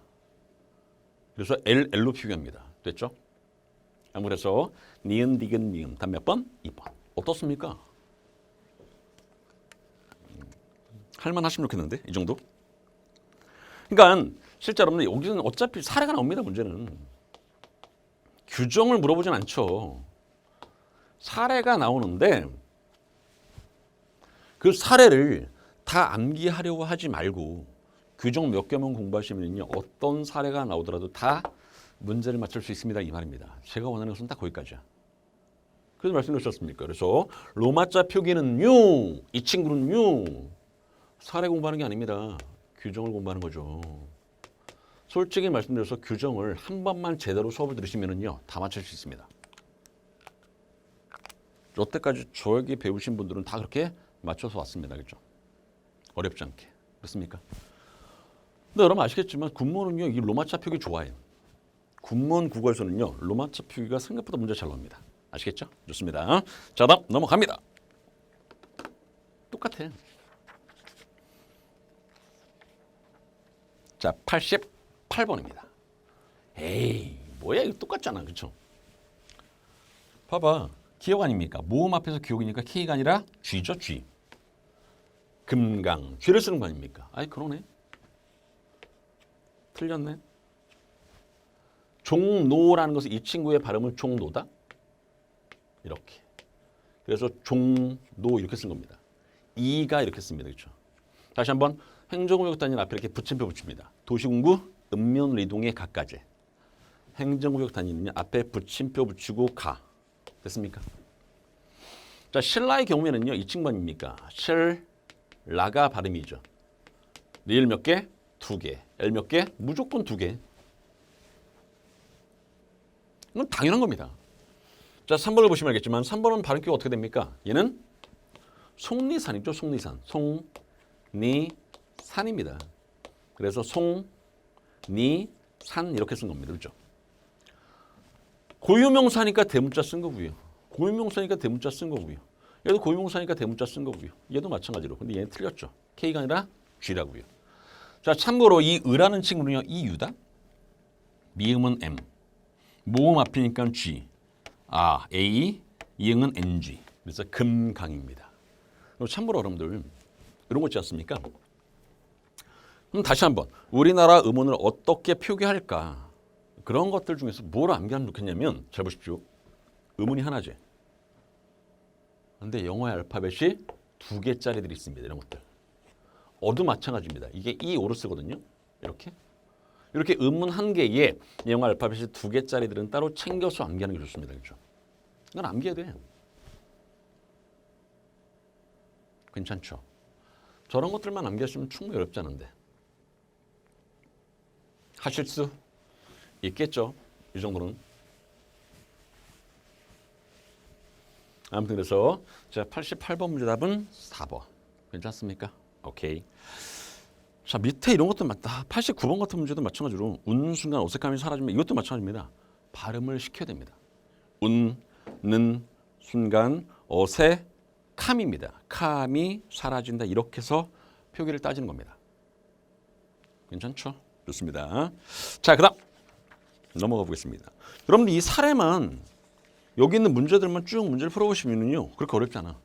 그래서 LL로 표기합니다. 됐죠? 그래서 니은, 디귿, 미음. 답 몇 번? 2번. 어떻습니까? 할만하시면 좋겠는데? 이 정도? 그러니까 실제 여러분들 여기는 어차피 사례가 나옵니다. 문제는. 규정을 물어보진 않죠. 사례가 나오는데 그 사례를 다 암기하려고 하지 말고 규정 몇 개만 공부하시면요. 어떤 사례가 나오더라도 다 문제를 맞출 수 있습니다. 이 말입니다. 제가 원하는 것은 딱 거기까지야. 그래서 말씀드렸습니까? 그래서 로마자 표기는요. 이 친구는요. 사례 공부하는 게 아닙니다. 규정을 공부하는 거죠. 솔직히 말씀드려서 규정을 한 번만 제대로 수업을 들으시면은요. 다 맞출 수 있습니다. 여태까지 저에게 배우신 분들은 다 그렇게 맞춰서 왔습니다. 그렇죠? 어렵지 않게. 그렇습니까? 근데 여러분 아시겠지만 군문은요. 이 로마자 표기 좋아해요. 군문 국어에서는요. 로마자 표기가 생각보다 문제 잘 나옵니다. 아시겠죠? 좋습니다. 자, 다음 넘어갑니다. 똑같아. 자, 88번입니다. 에이, 뭐야 이거 똑같잖아. 그렇죠? 봐봐. 기억 아닙니까? 모음 앞에서 기억이니까 K가 아니라 G죠. G. 금강. G를 쓰는 거 아닙니까? 아이 그러네. 틀렸네. 종노라는 것은 이 친구의 발음은 종노다. 이렇게. 그래서 종노 이렇게 쓴 겁니다. 이가 이렇게 씁니다. 그렇죠? 다시 한번 행정구역 단위는 앞에 이렇게 붙임표 붙입니다. 도시공부 읍면리동의 가까지. 행정구역 단위는 앞에 붙임표 붙이고 가. 됐습니까? 자, 신라의 경우에는요. 이 친구 아닙니까? 셀라가 발음이죠. 릴 몇 개? 2개. L 몇 개? 무조건 2개. 이건 당연한 겁니다. 자, 3번을 보시면 알겠지만 3번은 발음기가 어떻게 됩니까? 얘는 속리산이죠. 속리산. 속리산입니다. 그래서 속리산 이렇게 쓴 겁니다. 그렇죠? 고유명사니까 대문자 쓴 거고요. 고유명사니까 대문자 쓴 거고요. 얘도 고유명사니까 대문자 쓴 거고요. 얘도 마찬가지로. 근데 얘는 틀렸죠. K가 아니라 G라고요. 자, 참고로 이 의라는 친구는요. 이 U다. 미음은 M. 모음 앞이니까 G. 아, A. 이응은 NG. 그래서 금강입니다. 그리고 참고로 여러분들 이런 거 있지 않습니까? 그럼 다시 한번 우리나라 음원을 어떻게 표기할까? 그런 것들 중에서 뭘 암기하면 좋겠냐면 잘 보십시오. 음운이 하나지. 근데 영어의 알파벳이 2개짜리들이 있습니다. 이런 것들. 어도 마찬가지입니다. 이게 이 오르스거든요. 이렇게. 이렇게 음문 한 개에 영어 알파벳이 2개짜리들은 따로 챙겨서 암기하는 게 좋습니다. 그렇죠? 이건 암기해야 돼. 괜찮죠? 저런 것들만 암기하시면 충분히 어렵지 않은데. 하실 수 있겠죠. 이 정도는. 아무튼 그래서 자 88번 문제 답은 4번. 괜찮습니까? 오케이. 자 밑에 이런 것도 맞다. 89번 같은 문제도 마찬가지로 웃는 순간 어색함이 사라지면 이것도 마찬가지입니다. 발음을 시켜야 됩니다. 웃는 순간 어색함입니다. 감이 사라진다. 이렇게 해서 표기를 따지는 겁니다. 괜찮죠? 좋습니다. 자 그다음 넘어가 보겠습니다. 여러분들 이 사례만 여기 있는 문제들만 쭉 문제를 풀어보시면요 그렇게 어렵지 않아.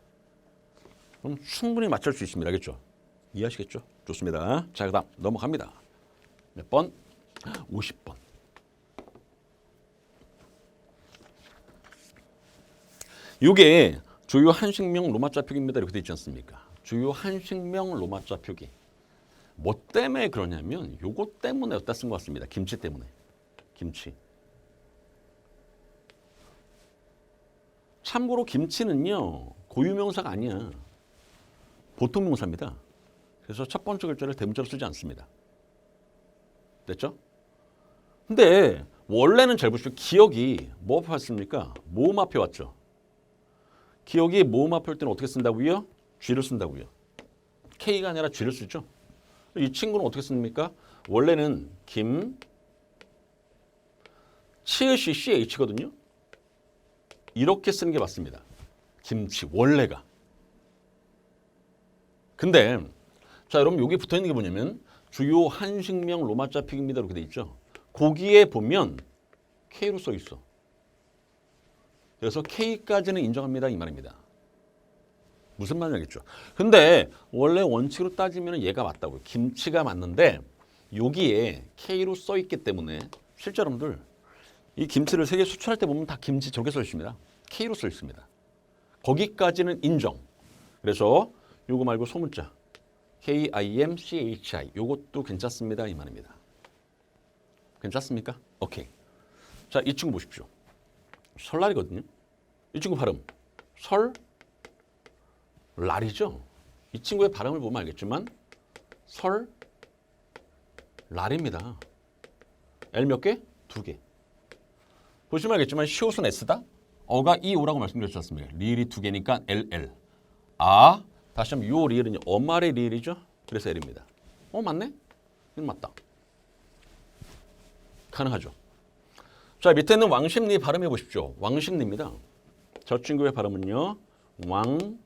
그럼 충분히 맞출 수 있습니다. 알겠죠? 이해하시겠죠? 좋습니다. 자 그다음 넘어갑니다. 몇 번? 50번. 이게 주요 한식명 로마자 표기입니다. 이렇게 돼 있지 않습니까? 주요 한식명 로마자 표기. 뭐 때문에 그러냐면 요거 때문에 여기다 쓴 것 같습니다. 김치 때문에. 김치. 참고로 김치는요. 고유명사가 아니야. 보통 명사입니다. 그래서 첫 번째 글자를 대문자로 쓰지 않습니다. 됐죠? 근데 원래는 잘 보십시오. 기억이 뭐 앞에 왔습니까? 모음 앞에 왔죠. 기억이 모음 앞에 올 때는 어떻게 쓴다고요? 쥐를 쓴다고요. K가 아니라 쥐를 쓰죠. 이 친구는 어떻게 씁니까? 원래는 김, 치읓이 CH거든요. 이렇게 쓰는 게 맞습니다. 김치, 원래가. 근데 자, 여러분 여기 붙어 있는 게 뭐냐면 주요 한식명 로마자 피기입니다. 이렇게 돼 있죠. 거기에 보면 K로 써 있어. 그래서 K까지는 인정합니다. 이 말입니다. 무슨 말인지 알겠죠? 근데 원래 원칙으로 따지면 얘가 맞다고요. 김치가 맞는데 여기에 K로 써 있기 때문에 실제 여러분들 이 김치를 세계 수출할 때 보면 다 김치 저렇게 써 있습니다. K로 써 있습니다. 거기까지는 인정. 그래서 요거 말고 소문자 KIMCHI 요것도 괜찮습니다. 이 말입니다. 괜찮습니까? 오케이. 자, 이 친구 보십시오. 설날이거든요. 이 친구 발음 설날이죠. 이 친구의 발음을 보면 알겠지만 설날입니다. L 몇 개? 2개. 보시면 알겠지만 시옷은 S다. 어가 EO라고 말씀드렸지 않습니까? 리을이 2개니까 LL. 아, 다시 한번 요 리을은요. 엄말의 리을이죠. 그래서 L입니다. 맞네? 이건 맞다. 가능하죠. 자, 밑에 있는 왕십리 발음해 보십시오. 왕십리입니다. 저 친구의 발음은요. 왕심리.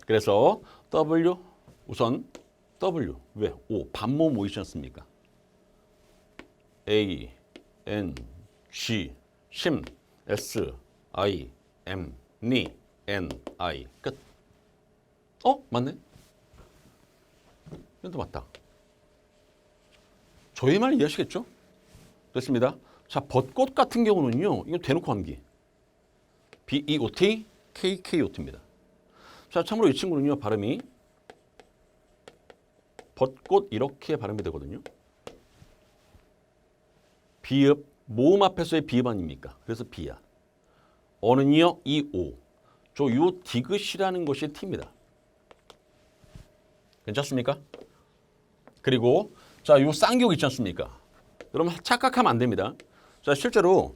그래서 W 우선 W 왜? O 반모음 오이지 않습니까? A N G 심 S I M 니 N I 끝. 맞네. 이것도 맞다. 저희 말 이해하시겠죠? 됐습니다. 자, 벚꽃 같은 경우는요. 이건 대놓고 암기. BEOT, KKOT입니다. 자, 참고로 이 친구는요. 발음이 벚꽃 이렇게 발음이 되거든요. 비읍, 모음 앞에서의 비읍 아닙니까? 그래서 비야. 어는요. EO. 요 디귿이라는 것이 T입니다. 괜찮습니까? 그리고 자, 요 쌍기역 있지 않습니까? 여러분 착각하면 안 됩니다. 자, 실제로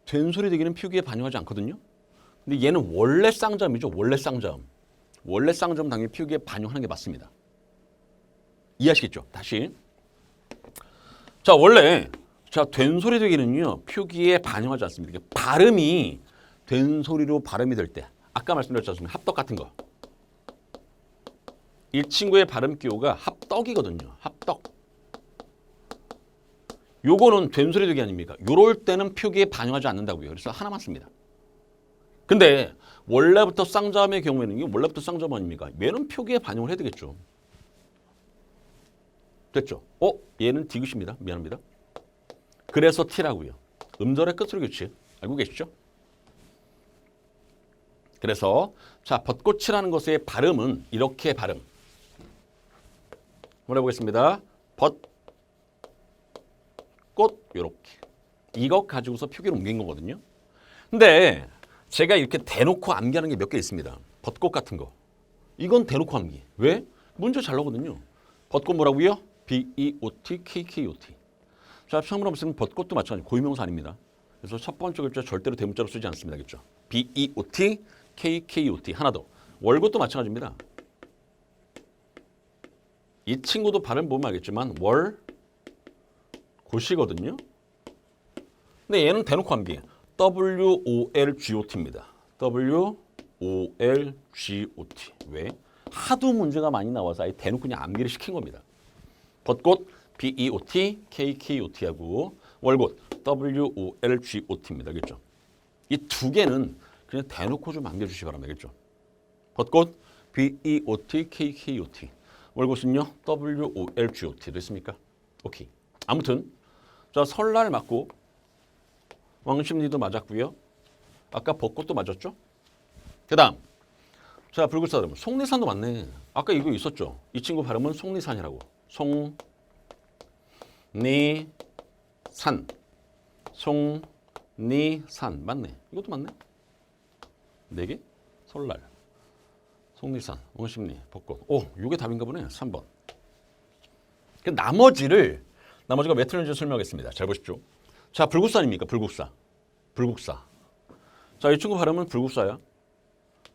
된소리 되기는 필기에 반영하지 않거든요. 근데 얘는 원래 쌍자음이죠. 원래 쌍자음. 원래 쌍자음 당연히 필기에 반영하는 게 맞습니다. 이해하시겠죠? 다시. 자, 원래 자, 된소리 되기는요. 필기에 반영하지 않습니다. 발음이 된소리로 발음이 될 때 아까 말씀드렸지 않습니까? 합덕 같은 거. 이 친구의 발음 기호가 합덕이거든요. 합덕. 요거는 된소리 되기 아닙니까? 요럴 때는 표기에 반영하지 않는다고요. 그래서 하나만 씁니다. 근데 원래부터 쌍자음의 경우에는 원래부터 쌍자음 아닙니까? 얘는 표기에 반영을 해야 되겠죠. 됐죠? 얘는 디귿입니다. 미안합니다. 그래서 T라고요. 음절의 끝으로 교치. 알고 계시죠? 그래서 자, 벚꽃이라는 것의 발음은 이렇게 발음. 한번 해보겠습니다. 벚꽃 요렇게. 이거 가지고서 표기를 옮긴 거거든요. 근데 제가 이렇게 대놓고 암기하는 게 몇 개 있습니다. 벚꽃 같은 거. 이건 대놓고 암기. 왜? 문제 잘 나오거든요. 벚꽃 뭐라고요? BEOT, KKOT. 자, 처음으로 보시면 벚꽃도 마찬가지 고유명사 아닙니다. 그래서 첫 번째 글자 절대로 대문자로 쓰지 않습니다. 그렇죠? BEOT, KKOT. 하나 더. 월곶도 마찬가지입니다. 이 친구도 발음 보면 알겠지만 월곶이거든요. 근데 얘는 대놓고 암기. WOLGOT입니다. WOLGOT. 왜? 하도 문제가 많이 나와서 아예 대놓고 그냥 암기를 시킨 겁니다. 벚꽃 BEOT, KKOT하고 월곶 WOLGOT입니다. 알겠죠? 이 두 개는 그냥 대놓고 좀 암기해주시기 바랍니다. 알겠죠? 벚꽃 BEOT, KKOT. 월곶은요 WOLGOT. 됐습니까? 오케이. 아무튼 자, 설날 맞고 왕십리도 맞았고요. 아까 벚꽃도 맞았죠? 그 다음 자, 불굴사 발음 속리산도 맞네. 아까 이거 있었죠? 이 친구 발음은 속리산이라고. 속리산 맞네. 이것도 맞네. 4개? 설날. 속리산, 원심리, 벚꽃. 오, 이게 답인가 보네. 3번. 그 나머지가 왜 틀린지 설명하겠습니다. 잘 보십시오. 자, 불국사 아닙니까? 불국사. 불국사. 자, 이 친구 발음은 불국사야.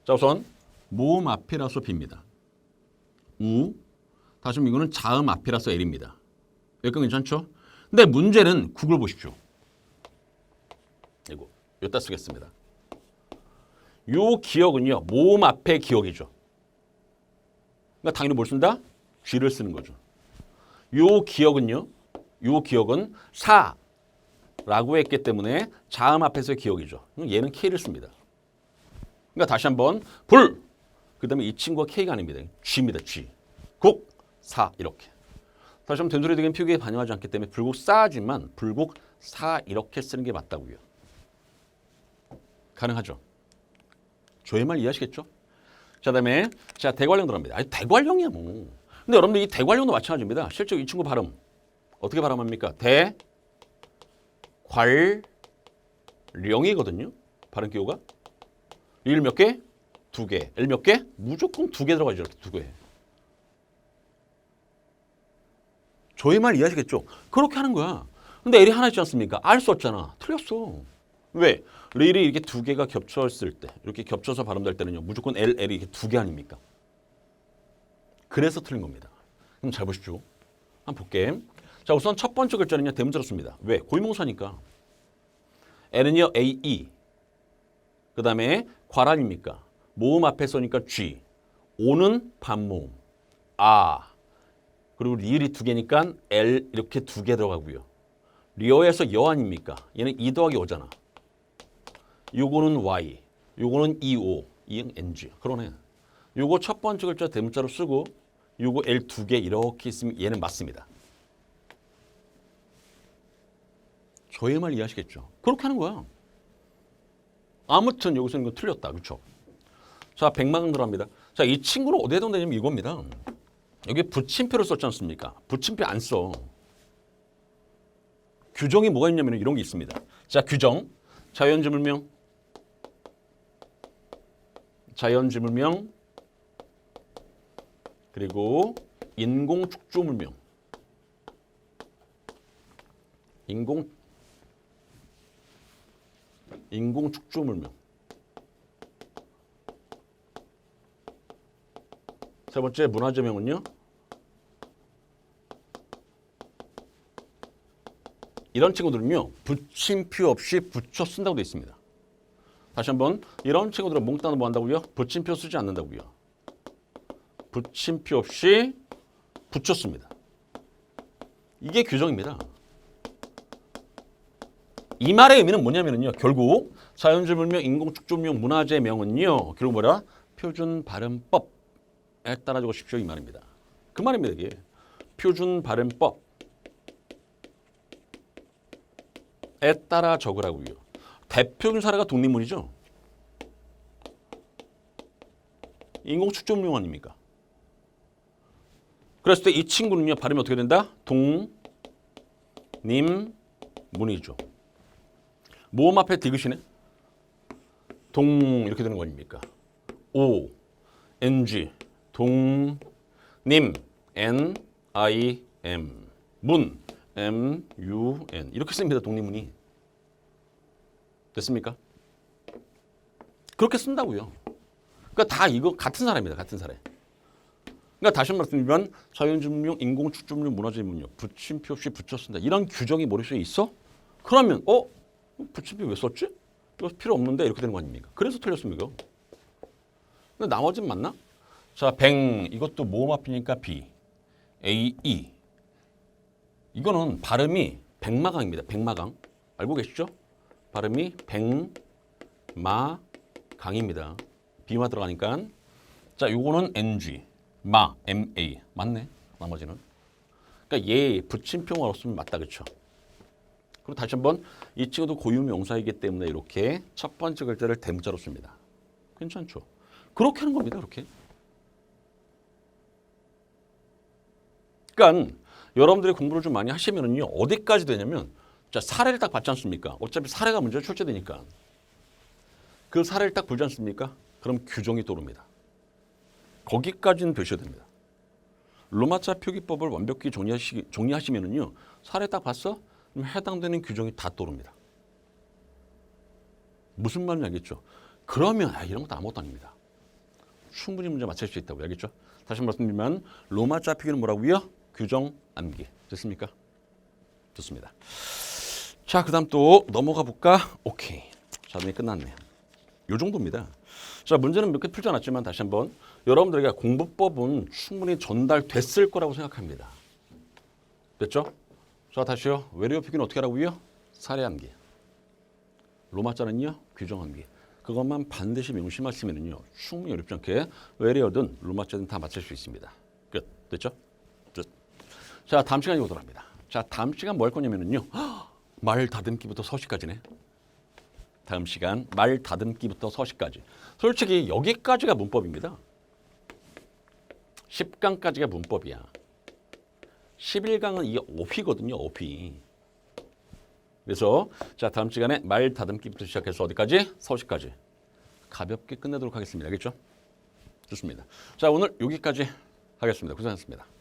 자, 우선 모음 앞이라서 B입니다. 우. 다시 이거는 자음 앞이라서 L입니다. 여기까지 괜찮죠? 근데 문제는 국을 보십시오. 이거 여기다 쓰겠습니다. 요 기억은요. 모음 앞의 기억이죠. 그러니까 당연히 뭘 쓴다? 쥐를 쓰는 거죠. 요 기억은요. 요 기억은 사라고 했기 때문에 자음 앞에서의 기억이죠. 얘는 K를 씁니다. 그러니까 다시 한번 불. 그다음에 이 친구가 K가 아닙니다. G입니다. G. 국, 사 이렇게. 다시 한번 된소리 되긴 표기에 반영하지 않기 때문에 불국사지만 불국사 이렇게 쓰는 게 맞다고요. 가능하죠. 저의 말 이해하시겠죠? 자, 그다음에 자 대관령 들어갑니다. 아니 대관령이야 뭐. 근데 여러분들 이 대관령도 마찬가지입니다. 실제 이 친구 발음 어떻게 발음합니까? 대관령이거든요. 발음 기호가 일 몇 개? 2개. L 몇 개? 무조건 2개 들어가죠. 이렇게 2개. 저의 말 이해하시겠죠? 그렇게 하는 거야. 근데 L이 하나 있지 않습니까? 알 수 없잖아. 틀렸어. 왜? L이 이렇게 2개가 겹쳤을 때, 이렇게 겹쳐서 발음될 때는요. 무조건 L이 이렇게 2개 아닙니까? 그래서 틀린 겁니다. 그럼 잘 보십시오. 한번 볼게. 자, 우선 첫 번째 글자는요. 대문자로 씁니다. 왜? 고유명사니까. L은요. A, E. 그 다음에 괄아닙니까? 모음 앞에 써니까 G. O는 반모음. 아. 그리고 리을이 2개니까 L 이렇게 2개 들어가고요. 리어에서 여 아닙니까? 얘는 2 더하기 5잖아. 요거는 Y. 요거는 EO. 이응 NG. 그러네. 요거 첫 번째 글자 대문자로 쓰고 요거 L 2개 이렇게 있으면 얘는 맞습니다. 저의 말 이해하시겠죠? 그렇게 하는 거야. 아무튼 여기서 이거 틀렸다. 그렇죠? 자, 백마강 들어갑니다. 자, 이 친구는 어디에 해당되냐면 이겁니다. 여기 붙임표를 썼지 않습니까? 붙임표 안 써. 규정이 뭐가 있냐면 이런 게 있습니다. 자, 규정. 자연지물명. 자연지물명. 그리고 인공축조물명. 인공축조물명. 세 번째 문화재명은요. 이런 친구들은요. 붙임표 없이 붙여 쓴다고 되어 있습니다. 다시 한번 이런 친구들은 몽땅 뭐 한다고요? 붙임표 쓰지 않는다고요. 붙임표 없이 붙여 씁니다. 이게 규정입니다. 이 말의 의미는 뭐냐면요. 결국 자연지물명, 인공축조명, 문화재명은요. 결국 뭐라? 표준 발음법에 따라 적으십시오 이 말입니다. 그 말입니다. 이게 표준 발음법에 따라 적으라고요. 대표적인 사례가 독립문이죠. 인공축조명 아닙니까? 그랬을 때 이 친구는요. 발음이 어떻게 된다? 독립문이죠. 모음 앞에 디귿이네. 동 이렇게 되는 거 아닙니까? O, NG, 동님, N, I, M, 문, M, U, N 이렇게 씁니다. 독립문이. 됐습니까? 그렇게 쓴다고요. 그러니까 다 이거 같은 사례입니다. 같은 사례. 그러니까 다시 한번 말씀드리면 자연지물명, 인공축조물명, 문화재물명 붙임표 없이 붙여 쓴다. 이런 규정이 머릿속에 있어? 그러면 붙임표 왜 썼지? 이거 필요 없는데 이렇게 되는 거 아닙니까? 그래서 틀렸습니다. 근데 나머지는 맞나? 자, 뱅 이것도 모음 앞이니까 B, A, E 이거는 발음이 백마강입니다. 백마강 알고 계시죠? 발음이 백마강입니다. B마 들어가니까 자, 요거는 NG, 마, MA 맞네. 나머지는 그러니까 얘 붙임표가 없으면 맞다 그렇죠? 그리고 다시 한번 이 친구도 고유명사이기 때문에 이렇게 첫 번째 글자를 대문자로 씁니다. 괜찮죠? 그렇게 하는 겁니다. 그렇게. 그러니까 여러분들이 공부를 좀 많이 하시면은요. 어디까지 되냐면 자, 사례를 딱 받지 않습니까? 어차피 사례가 문제가 출제되니까. 그 사례를 딱 보지 않습니까? 그럼 규정이 떠오릅니다. 거기까지는 되셔야 됩니다. 로마자 표기법을 완벽히 정리하시면은요. 사례 딱 봤어? 그럼 해당되는 규정이 다 떠오릅니다. 무슨 말인지 알겠죠? 그러면 이런 것도 아무것도 아닙니다. 충분히 문제 맞출 수 있다고 알겠죠? 다시 말씀드리면 로마자 표기는 뭐라고요? 규정 암기. 됐습니까? 좋습니다. 자, 그 다음 또 넘어가 볼까? 오케이. 자, 네, 끝났네요. 요 정도입니다. 자, 문제는 몇 개 풀지 않았지만 다시 한번 여러분들에게 공부법은 충분히 전달됐을 거라고 생각합니다. 됐죠? 자, 다시요. 외래어 표기는 어떻게 하라고요? 사례 암기. 로마자는요, 규정 암기. 그것만 반드시 명심하시면은요, 충분히 어렵지 않게 외래어든 로마자든 다 맞출 수 있습니다. 끝. 됐죠? 끝. 자, 다음 시간에 오도록 합니다. 자, 다음 시간 뭐 할 거냐면은요, 말 다듬기부터 서식까지네. 다음 시간 말 다듬기부터 서식까지. 솔직히 여기까지가 문법입니다. 10강까지가 문법이야. 11강은 이게 어휘거든요. 어휘. 그래서 자, 다음 시간에 말 다듬기부터 시작해서 어디까지? 서식까지. 가볍게 끝내도록 하겠습니다. 알겠죠? 좋습니다. 자, 오늘 여기까지 하겠습니다. 고생하셨습니다.